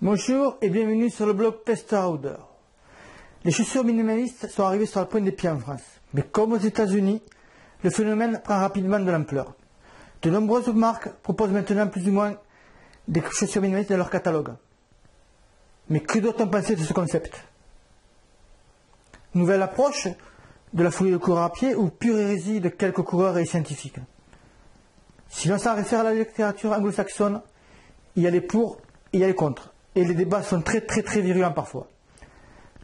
Bonjour et bienvenue sur le blog Tester Outdoor. Les chaussures minimalistes sont arrivées sur la pointe des pieds en France. Mais comme aux États-Unis, le phénomène prend rapidement de l'ampleur. De nombreuses marques proposent maintenant plus ou moins des chaussures minimalistes dans leur catalogue. Mais que doit-on penser de ce concept? Nouvelle approche de la foulée de coureurs à pied ou pure hérésie de quelques coureurs et scientifiques? Si l'on s'en réfère à la littérature anglo-saxonne, il y a les pour et il y a les contre. Et les débats sont très virulents parfois.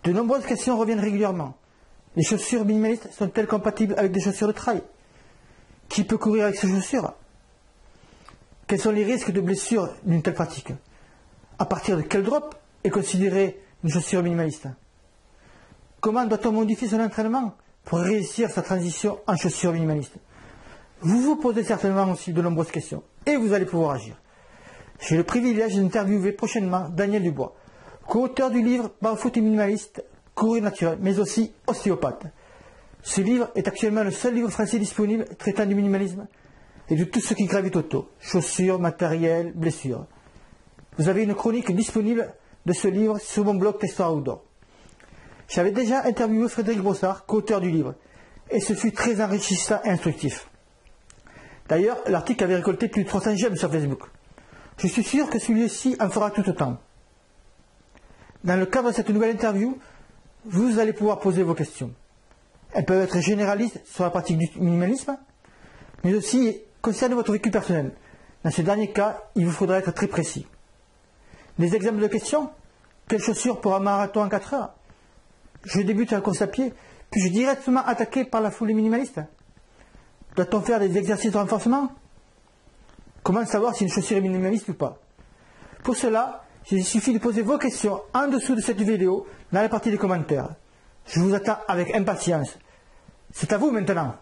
De nombreuses questions reviennent régulièrement. Les chaussures minimalistes sont-elles compatibles avec des chaussures de trail? Qui peut courir avec ces chaussures? Quels sont les risques de blessures d'une telle pratique? À partir de quel drop est considérée une chaussure minimaliste? Comment doit-on modifier son entraînement pour réussir sa transition en chaussure minimaliste? Vous vous posez certainement aussi de nombreuses questions et vous allez pouvoir agir. J'ai le privilège d'interviewer prochainement Daniel Dubois, co-auteur du livre Barefoot et minimaliste, courir naturel, mais aussi ostéopathe. Ce livre est actuellement le seul livre français disponible traitant du minimalisme et de tout ce qui gravite autour, chaussures, matériel, blessures. Vous avez une chronique disponible de ce livre sur mon blog Tester Outdoor. J'avais déjà interviewé Frédéric Brossard, co-auteur du livre, et ce fut très enrichissant et instructif. D'ailleurs, l'article avait récolté plus de 300 j'aime sur Facebook. Je suis sûr que celui-ci en fera tout autant. Dans le cadre de cette nouvelle interview, vous allez pouvoir poser vos questions. Elles peuvent être généralistes sur la pratique du minimalisme, mais aussi concernent votre vécu personnel. Dans ce dernier cas, il vous faudra être très précis. Des exemples de questions? Quelles chaussures pour un marathon en 4 heures? Je débute à la course à pied, puis-je directement attaqué par la foulée minimaliste? Doit-on faire des exercices de renforcement? Comment savoir si une chaussure est minimaliste ou pas? Pour cela, il suffit de poser vos questions en dessous de cette vidéo dans la partie des commentaires. Je vous attends avec impatience. C'est à vous maintenant.